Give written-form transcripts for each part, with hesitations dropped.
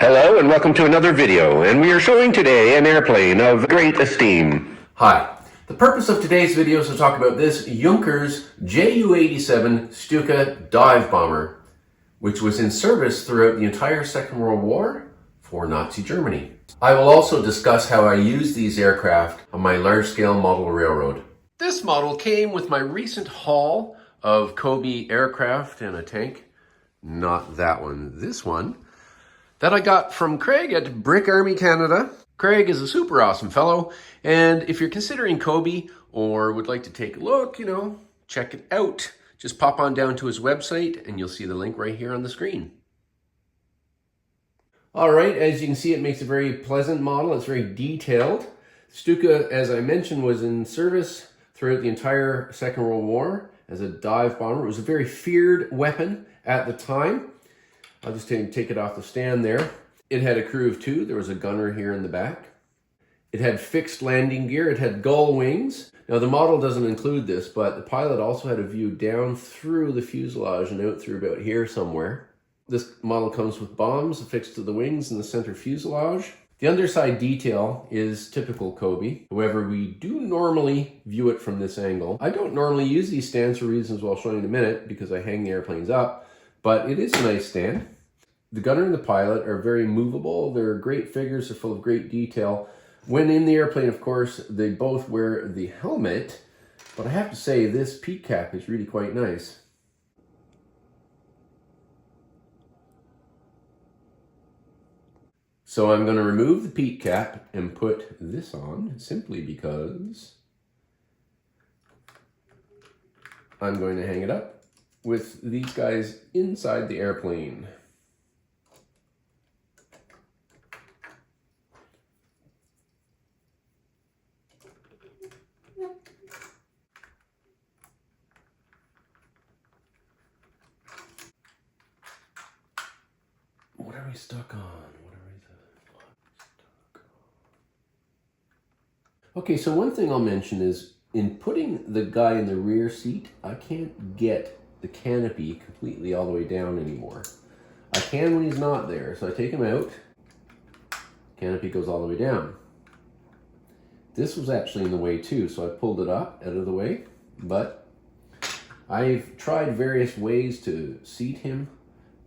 Hello and welcome to another video, and we are showing today an airplane of great esteem. Hi, the purpose of today's video is to talk about this Junkers Ju-87 Stuka dive bomber, which was in service throughout the entire Second World War for Nazi Germany. I will also discuss how I used these aircraft on my large-scale model railroad. This model came with my recent haul of COBI aircraft and a tank. Not that one, this one, that I got from Craig at Brick Army Canada. Craig is a super awesome fellow, and if you're considering COBI or would like to take a look, check it out. Just pop on down to his website and you'll see the link right here on the screen. All right, as you can see, it makes a very pleasant model. It's very detailed. Stuka, as I mentioned, was in service throughout the entire Second World War as a dive bomber. It was a very feared weapon at the time. I'll just take it off the stand there. It had a crew of two. There was a gunner here in the back. It had fixed landing gear. It had gull wings. Now the model doesn't include this, but the pilot also had a view down through the fuselage and out through about here somewhere. This model comes with bombs affixed to the wings and the center fuselage. The underside detail is typical COBI. However, we do normally view it from this angle. I don't normally use these stands for reasons I'll show you in a minute because I hang the airplanes up, but it is a nice stand. The gunner and the pilot are very movable. They're great figures. They're full of great detail. When in the airplane, of course, they both wear the helmet, but I have to say this peak cap is really quite nice. So I'm going to remove the peak cap and put this on simply because I'm going to hang it up with these guys inside the airplane. What are we stuck on? Okay, so one thing I'll mention is in putting the guy in the rear seat, I can't get the canopy completely all the way down anymore. I can when he's not there, so I take him out, canopy goes all the way down. This was actually in the way too, so I pulled it up out of the way, but I've tried various ways to seat him,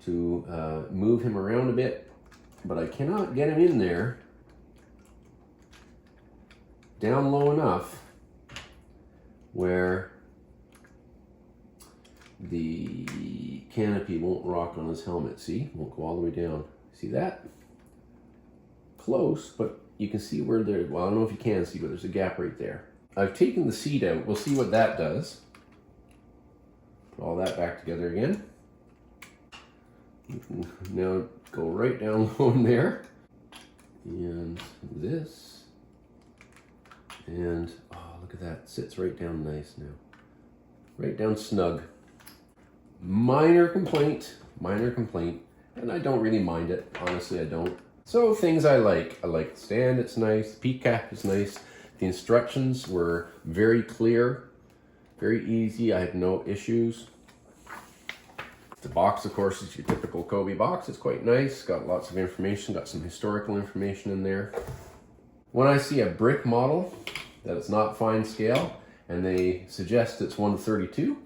to move him around a bit, but I cannot get him in there down low enough where the canopy won't rock on his helmet. See, won't go all the way down. See that? Close, but you can see where there, well, I don't know if you can see, but there's a gap right there. I've taken the seat out. We'll see what that does. Put all that back together again. You can now go right down low in there. And this. And, oh, look at that. Sits right down nice now. Right down snug. Minor complaint, and I don't really mind it. Honestly, I don't. So, things I like. I like the stand, it's nice. The peak cap is nice. The instructions were very clear, very easy. I had no issues. The box, of course, is your typical COBI box. It's quite nice. Got lots of information, got some historical information in there. When I see a brick model that it's not fine scale and they suggest it's 1/32,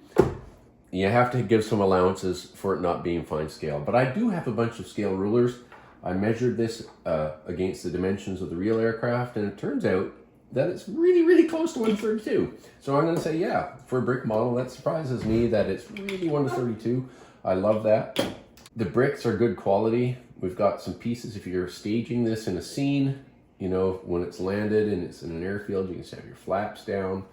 you have to give some allowances for it not being fine scale. But I do have a bunch of scale rulers. I measured this against the dimensions of the real aircraft, and it turns out that it's really, really close to 1/32. So I'm going to say, yeah, for a brick model, that surprises me that it's really 1/32. I love that. The bricks are good quality. We've got some pieces. If you're staging this in a scene, when it's landed and it's in an airfield, you can have your flaps down.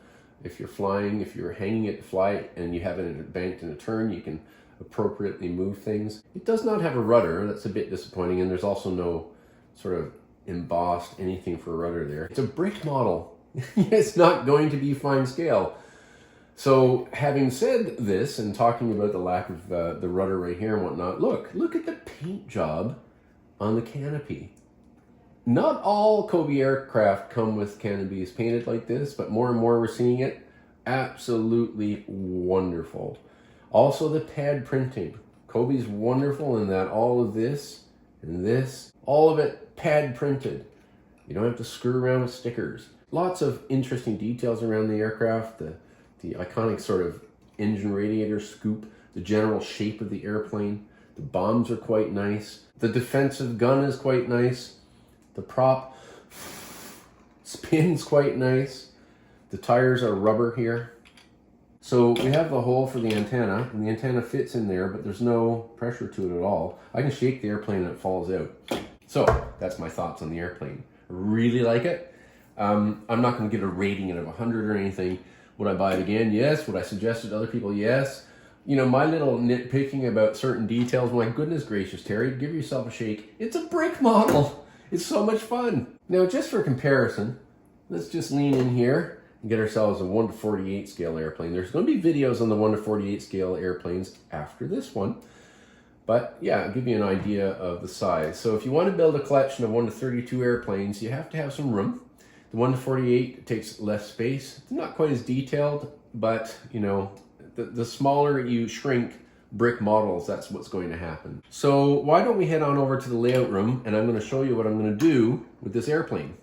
If you're flying, if you're hanging it to fly and you have it banked in a turn, you can appropriately move things. It does not have a rudder. That's a bit disappointing, and there's also no sort of embossed anything for a rudder there. It's a brick model. It's not going to be fine scale. So having said this and talking about the lack of the rudder right here and whatnot, look at the paint job on the canopy. Not all COBI aircraft come with canopies painted like this, but more and more we're seeing it. Absolutely wonderful. Also the pad printing. COBI's wonderful in that all of this And this, all of it pad printed. You don't have to screw around with stickers. Lots of interesting details around the aircraft, the iconic sort of engine radiator scoop, the general shape of the airplane. The bombs are quite nice. The defensive gun is quite nice. The prop spins quite nice. The tires are rubber here. So we have the hole for the antenna, and the antenna fits in there, but there's no pressure to it at all. I can shake the airplane and it falls out. So that's my thoughts on the airplane. I really like it. I'm not going to give a rating out of 100 or anything. Would I buy it again? Yes. Would I suggest it to other people? Yes. You know, my little nitpicking about certain details, my goodness gracious, Terry, give yourself a shake. It's a brick model. It's so much fun. Now, just for comparison, let's just lean in here and get ourselves a 1:48 scale airplane. There's going to be videos on the 1:48 scale airplanes after this one. But yeah, I'll give you an idea of the size. So if you want to build a collection of 1:32 airplanes, you have to have some room. The 1:48 takes less space. It's not quite as detailed, but you know, the smaller you shrink brick models, that's what's going to happen. So why don't we head on over to the layout room, and I'm going to show you what I'm going to do with this airplane.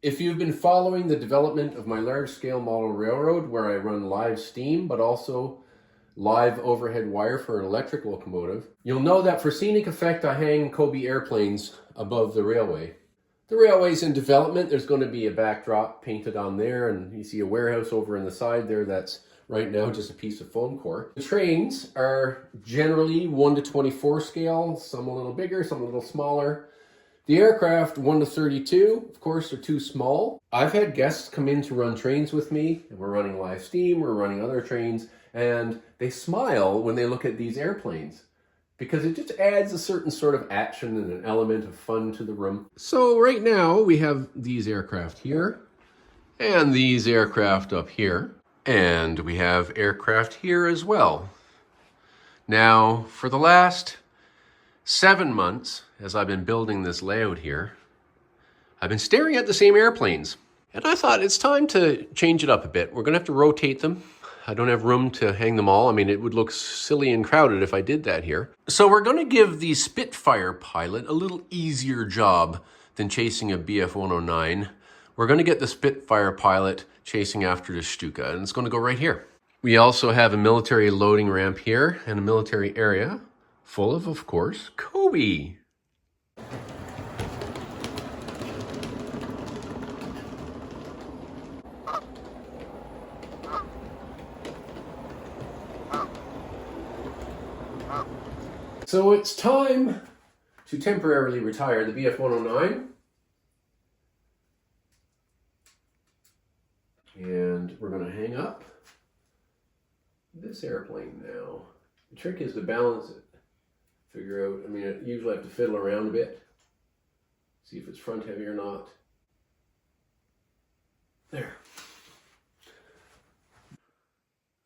If you've been following the development of my large scale model railroad, where I run live steam, but also live overhead wire for an electric locomotive, you'll know that for scenic effect, I hang COBI airplanes above the railway. The railway's in development. There's going to be a backdrop painted on there, and you see a warehouse over on the side there that's right now just a piece of foam core. The trains are generally 1:24 scale, some a little bigger, some a little smaller. The aircraft 1:32, of course, are too small. I've had guests come in to run trains with me, and we're running live steam, we're running other trains, and they smile when they look at these airplanes, because it just adds a certain sort of action and an element of fun to the room. So right now we have these aircraft here, and these aircraft up here, and we have aircraft here as well. Now, for the last 7 months, as I've been building this layout here, I've been staring at the same airplanes, and I thought it's time to change it up a bit. We're gonna have to rotate them. I don't have room to hang them all. I mean, it would look silly and crowded if I did that here. So we're going to give the Spitfire pilot a little easier job than chasing a BF-109. We're going to get the Spitfire pilot chasing after the Stuka, and it's going to go right here. We also have a military loading ramp here and a military area full of course, COBI. So it's time to temporarily retire the BF-109. And we're going to hang up this airplane now. The trick is to balance it. Figure out, I mean, I usually have to fiddle around a bit. See if it's front heavy or not. There.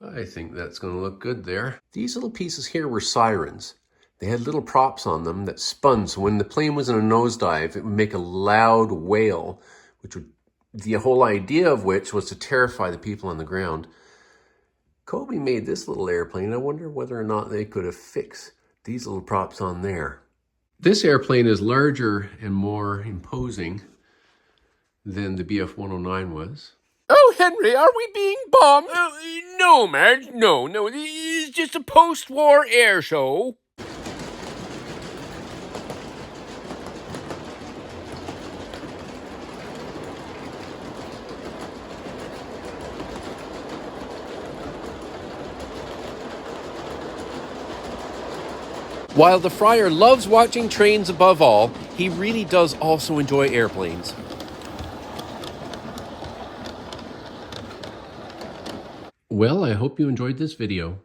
I think that's going to look good there. These little pieces here were sirens. They had little props on them that spun, so when the plane was in a nosedive, it would make a loud wail, which would, the whole idea of which was to terrify the people on the ground. COBI made this little airplane. I wonder whether or not they could have fixed these little props on there. This airplane is larger and more imposing than the BF-109 was. Oh, Henry, are we being bombed? No, Marge, no. It's just a post-war air show. While the Friar loves watching trains above all, he really does also enjoy airplanes. Well, I hope you enjoyed this video.